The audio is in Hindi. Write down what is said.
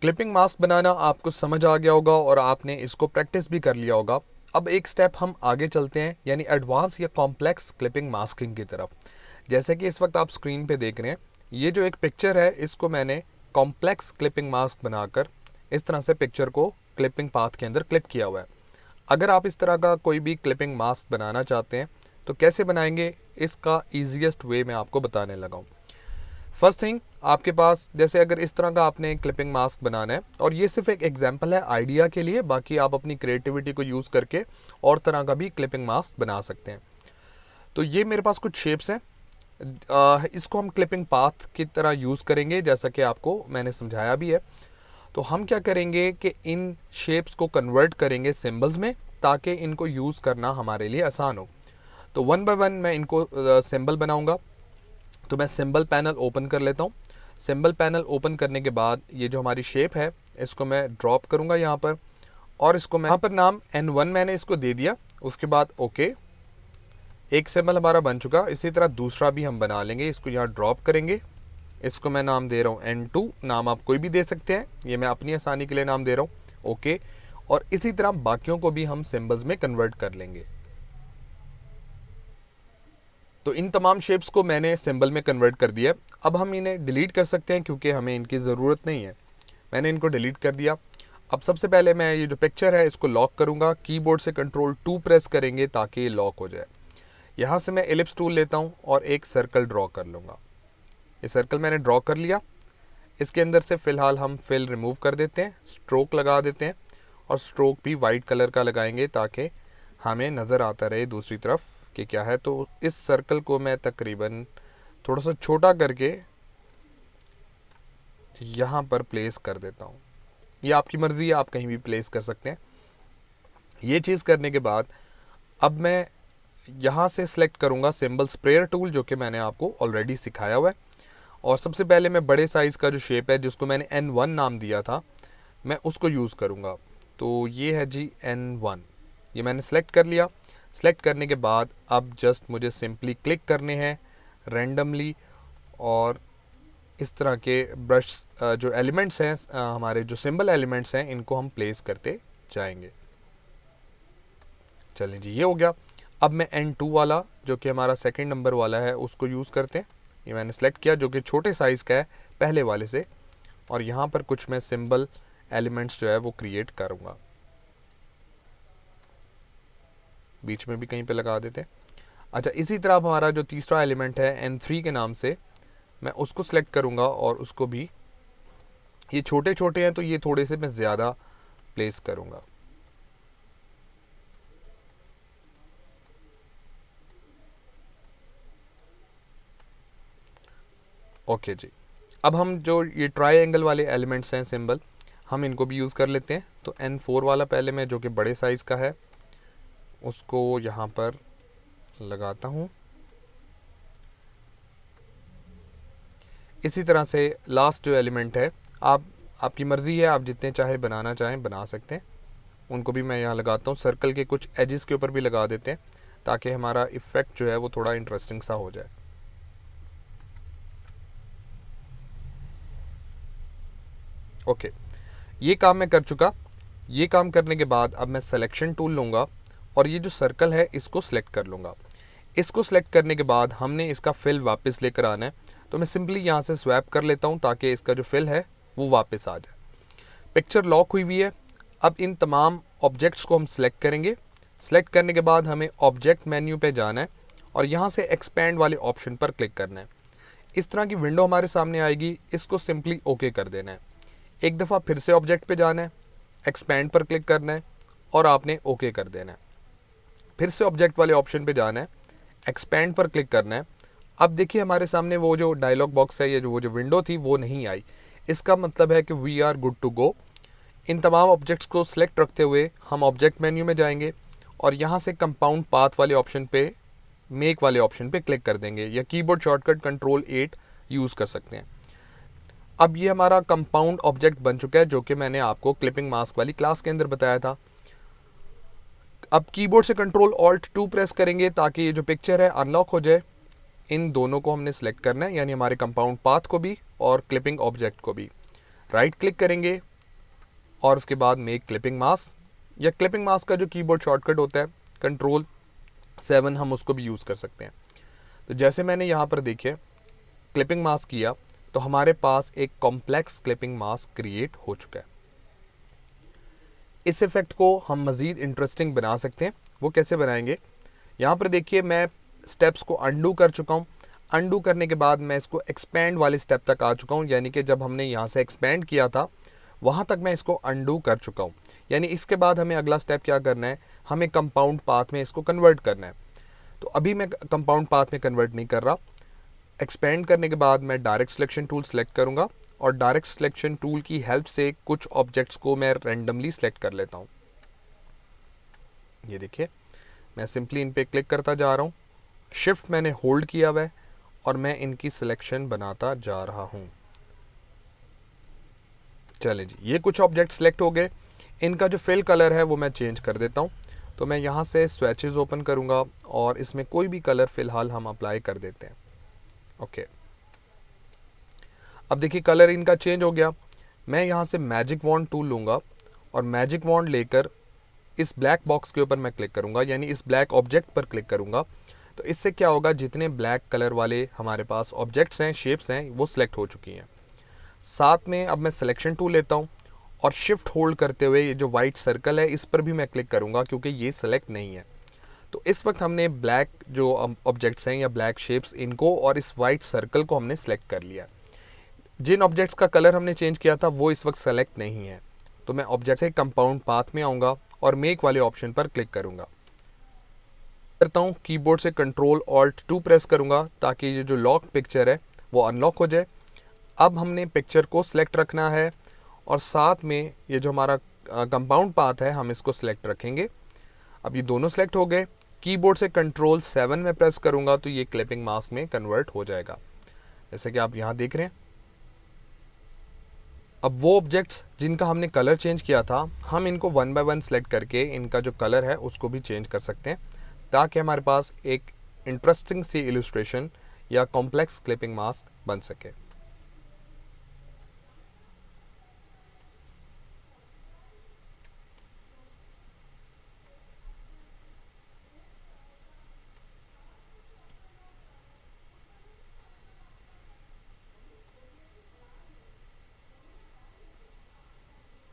क्लिपिंग मास्क बनाना आपको समझ आ गया होगा और आपने इसको प्रैक्टिस भी कर लिया होगा। अब एक स्टेप हम आगे चलते हैं, यानी एडवांस या कॉम्प्लेक्स क्लिपिंग मास्किंग की तरफ। जैसे कि इस वक्त आप स्क्रीन पे देख रहे हैं, ये जो एक पिक्चर है इसको मैंने कॉम्प्लेक्स क्लिपिंग मास्क बनाकर इस तरह से पिक्चर को क्लिपिंग पाथ के अंदर क्लिप किया हुआ है। अगर आप इस तरह का कोई भी क्लिपिंग मास्क बनाना चाहते हैं तो कैसे बनाएंगे, इसका ईजिएस्ट वे मैं आपको बताने लगा हूँ। फर्स्ट थिंग, आपके पास जैसे अगर इस तरह का आपने क्लिपिंग मास्क बनाना है, और ये सिर्फ एक एग्जांपल है आइडिया के लिए, बाकी आप अपनी क्रिएटिविटी को यूज़ करके और तरह का भी क्लिपिंग मास्क बना सकते हैं। तो ये मेरे पास कुछ शेप्स हैं, इसको हम क्लिपिंग पाथ की तरह यूज़ करेंगे, जैसा कि आपको मैंने समझाया भी है। तो हम क्या करेंगे कि इन शेप्स को कन्वर्ट करेंगे सिंबल्स में, ताकि इनको यूज़ करना हमारे लिए आसान हो। तो वन बाय वन मैं इनको सिंबल बनाऊंगा। तो मैं सिंबल पैनल ओपन कर लेता हूँ। सिंबल पैनल ओपन करने के बाद ये जो हमारी शेप है इसको मैं ड्रॉप करूँगा यहाँ पर, और इसको मैं यहाँ पर नाम N1 मैंने इसको दे दिया। उसके बाद ओके, एक सिंबल हमारा बन चुका। इसी तरह दूसरा भी हम बना लेंगे, इसको यहाँ ड्रॉप करेंगे। इसको मैं नाम दे रहा हूँ N2, नाम आप कोई भी दे सकते हैं, ये मैं अपनी आसानी के लिए नाम दे रहा हूँ। ओके, और इसी तरह बाकियों को भी हम सिंबल्स में कन्वर्ट कर लेंगे। तो इन तमाम शेप्स को मैंने सिंबल में कन्वर्ट कर दिया। अब हम इन्हें डिलीट कर सकते हैं क्योंकि हमें इनकी ज़रूरत नहीं है। मैंने इनको डिलीट कर दिया। अब सबसे पहले मैं ये जो पिक्चर है इसको लॉक करूँगा। कीबोर्ड से Ctrl+2 प्रेस करेंगे ताकि ये लॉक हो जाए। यहाँ से मैं एलिप्स टूल लेता हूँ और एक सर्कल ड्रॉ कर लूँगा। ये सर्कल मैंने ड्रॉ कर लिया। इसके अंदर से फ़िलहाल हम फिल रिमूव कर देते हैं, स्ट्रोक लगा देते हैं, और स्ट्रोक भी वाइट कलर का लगाएंगे ताकि हमें नज़र आता रहे दूसरी तरफ कि क्या है। तो इस सर्कल को मैं तकरीबन थोड़ा सा छोटा करके यहाँ पर प्लेस कर देता हूँ। ये आपकी मर्ज़ी है, आप कहीं भी प्लेस कर सकते हैं। ये चीज़ करने के बाद अब मैं यहाँ से सिलेक्ट करूँगा सिंबल स्प्रेयर टूल, जो कि मैंने आपको ऑलरेडी सिखाया हुआ है। और सबसे पहले मैं बड़े साइज़ का जो शेप है जिसको मैंने N1 नाम दिया था, मैं उसको यूज़ करूँगा। तो ये है जी N1, ये मैंने सेलेक्ट कर लिया। सेलेक्ट करने के बाद अब जस्ट मुझे सिंपली क्लिक करने हैं रैंडमली, और इस तरह के ब्रश जो एलिमेंट्स हैं, हमारे जो सिंबल एलिमेंट्स हैं, इनको हम प्लेस करते जाएंगे। चलें जी, ये हो गया। अब मैं N2 वाला जो कि हमारा सेकंड नंबर वाला है उसको यूज़ करते हैं। ये मैंने सेलेक्ट किया जो कि छोटे साइज़ का है पहले वाले से, और यहाँ पर कुछ मैं सिंबल एलिमेंट्स जो है वो क्रिएट करूँगा। बीच में भी कहीं पे लगा देते हैं। अच्छा, इसी तरह हमारा जो तीसरा एलिमेंट है N3 के नाम से, मैं उसको सिलेक्ट करूँगा और उसको भी, ये छोटे छोटे हैं तो ये थोड़े से मैं ज़्यादा प्लेस करूँगा। ओके जी। अब हम जो ये ट्रायंगल वाले एलिमेंट्स हैं सिंबल, हम इनको भी यूज़ कर लेते हैं। तो N4 वाला पहले मैं, जो कि बड़े साइज़ का है, उसको यहाँ पर लगाता हूँ। इसी तरह से लास्ट जो एलिमेंट है, आपकी मर्ज़ी है, आप जितने चाहे बनाना चाहें बना सकते हैं। उनको भी मैं यहाँ लगाता हूँ। सर्कल के कुछ एजेस के ऊपर भी लगा देते हैं ताकि हमारा इफ़ेक्ट जो है वो थोड़ा इंटरेस्टिंग सा हो जाए। ओके, ये काम मैं कर चुका। ये काम करने के बाद अब मैं सिलेक्शन टूल लूँगा और ये जो सर्कल है इसको सिलेक्ट कर लूँगा। इसको सिलेक्ट करने के बाद हमने इसका फिल वापस लेकर आना है, तो मैं सिंपली यहाँ से स्वैप कर लेता हूँ ताकि इसका जो फिल है वो वापस आ जाए। पिक्चर लॉक हुई हुई है। अब इन तमाम ऑब्जेक्ट्स को हम सिलेक्ट करेंगे। सिलेक्ट करने के बाद हमें ऑब्जेक्ट मेन्यू पे जाना है और यहाँ से एक्सपैंड वाले ऑप्शन पर क्लिक करना है। इस तरह की विंडो हमारे सामने आएगी, इसको सिंपली ओके कर देना है। एक दफ़ा फिर से ऑब्जेक्ट पे जाना है, एक्सपैंड पर क्लिक करना है और आपने ओके कर देना है। फिर से ऑब्जेक्ट वाले ऑप्शन पे जाना है, एक्सपैंड पर क्लिक करना है। अब देखिए हमारे सामने वो जो डायलॉग बॉक्स है, ये जो वो जो विंडो थी वो नहीं आई। इसका मतलब है कि we are good to go. इन तमाम ऑब्जेक्ट्स को सिलेक्ट रखते हुए हम ऑब्जेक्ट मेन्यू में जाएंगे और यहाँ से कंपाउंड पाथ वाले ऑप्शन पे, मेक वाले ऑप्शन पे क्लिक कर देंगे, या कीबोर्ड शॉर्टकट Ctrl+8 यूज़ कर सकते हैं। अब ये हमारा कंपाउंड ऑब्जेक्ट बन चुका है जो कि मैंने आपको क्लिपिंग मास्क वाली क्लास के अंदर बताया था। अब कीबोर्ड से Ctrl+Alt+2 प्रेस करेंगे ताकि ये जो पिक्चर है अनलॉक हो जाए। इन दोनों को हमने सेलेक्ट करना है, यानी हमारे कंपाउंड पाथ को भी और क्लिपिंग ऑब्जेक्ट को भी। राइट क्लिक करेंगे और उसके बाद मेक क्लिपिंग मास्क, या क्लिपिंग मास्क का जो कीबोर्ड शॉर्टकट होता है Ctrl+7, हम उसको भी यूज़ कर सकते हैं। तो जैसे मैंने यहाँ पर देखिए क्लिपिंग मास्क किया तो हमारे पास एक कॉम्प्लेक्स क्लिपिंग मास्क क्रिएट हो चुका है। इस इफेक्ट को हम मज़ीद इंटरेस्टिंग बना सकते हैं। वो कैसे बनाएंगे, यहाँ पर देखिए मैं स्टेप्स को अंडू कर चुका हूँ। अंडू करने के बाद मैं इसको एक्सपेंड वाले स्टेप तक आ चुका हूँ, यानी कि जब हमने यहाँ से एक्सपेंड किया था वहाँ तक मैं इसको अंडू कर चुका हूँ। यानी इसके बाद हमें अगला स्टेप क्या करना है, हमें कंपाउंड पाथ में इसको कन्वर्ट करना है। तो अभी मैं कंपाउंड पाथ में कन्वर्ट नहीं कर रहा। एक्सपेंड करने के बाद मैं डायरेक्ट सिलेक्शन टूल सेलेक्ट करूँगा और डायरेक्ट सिलेक्शन टूल की हेल्प से कुछ ऑब्जेक्ट्स को मैं रैंडमली सेलेक्ट कर लेता हूँ। ये देखिए मैं सिंपली इन पे क्लिक करता जा रहा हूँ, शिफ्ट मैंने होल्ड किया हुआ है और मैं इनकी सिलेक्शन बनाता जा रहा हूँ। चले जी, ये कुछ ऑब्जेक्ट सेलेक्ट हो गए। इनका जो फिल कलर है वो मैं चेंज कर देता हूँ। तो मैं यहाँ से स्वेचेस ओपन करूँगा और इसमें कोई भी कलर फ़िलहाल हम अप्लाई कर देते हैं। ओके, अब देखिए कलर इनका चेंज हो गया। मैं यहाँ से मैजिक वॉन्ड टूल लूँगा और मैजिक वॉन्ड लेकर इस ब्लैक बॉक्स के ऊपर मैं क्लिक करूँगा, यानी इस ब्लैक ऑब्जेक्ट पर क्लिक करूँगा। तो इससे क्या होगा, जितने ब्लैक कलर वाले हमारे पास ऑब्जेक्ट्स हैं, शेप्स हैं, वो सिलेक्ट हो चुकी हैं। साथ में अब मैं सिलेक्शन टूल लेता हूँ और शिफ्ट होल्ड करते हुए ये जो वाइट सर्कल है इस पर भी मैं क्लिक करूँगा क्योंकि ये सेलेक्ट नहीं है। तो इस वक्त हमने ब्लैक जो ऑब्जेक्ट्स हैं या ब्लैक शेप्स, इनको और इस वाइट सर्कल को हमने सेलेक्ट कर लिया। जिन ऑब्जेक्ट्स का कलर हमने चेंज किया था वो इस वक्त सेलेक्ट नहीं है। तो मैं ऑब्जेक्ट से कंपाउंड पाथ में आऊँगा और मेक वाले ऑप्शन पर क्लिक करूँगा। करता हूँ कीबोर्ड से Ctrl+Alt+2 प्रेस करूँगा ताकि ये जो लॉक पिक्चर है वो अनलॉक हो जाए। अब हमने पिक्चर को सिलेक्ट रखना है और साथ में ये जो हमारा कंपाउंड पाथ है हम इसको सिलेक्ट रखेंगे। अब ये दोनों सिलेक्ट हो गए। कीबोर्ड से Ctrl+7 में प्रेस करूँगा तो ये क्लिपिंग मास्क में कन्वर्ट हो जाएगा, जैसे कि आप यहाँ देख रहे हैं। अब वो ऑब्जेक्ट्स जिनका हमने कलर चेंज किया था, हम इनको 1 बाय 1 सेलेक्ट करके इनका जो कलर है उसको भी चेंज कर सकते हैं ताकि हमारे पास एक इंटरेस्टिंग सी इलस्ट्रेशन या कॉम्प्लेक्स क्लिपिंग मास्क बन सके।